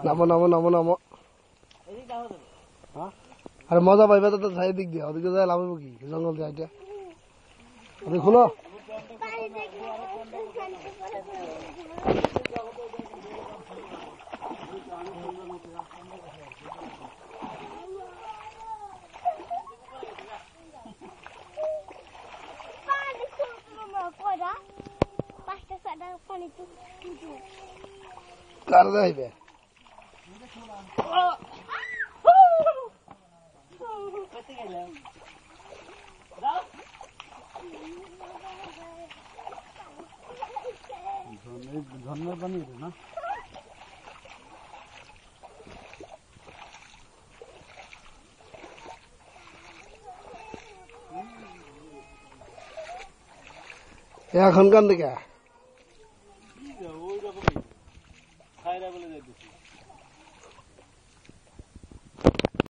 নামো নামো নামো নামো আরে মজা পাইবে তো সাইড দিক দিয়ে ওদিকে যায় লাভ কি জঙ্গল দিয়ে এটা আপনি খুলো কার যাইবে ঝর্ণার পানি না এখন কান থেকে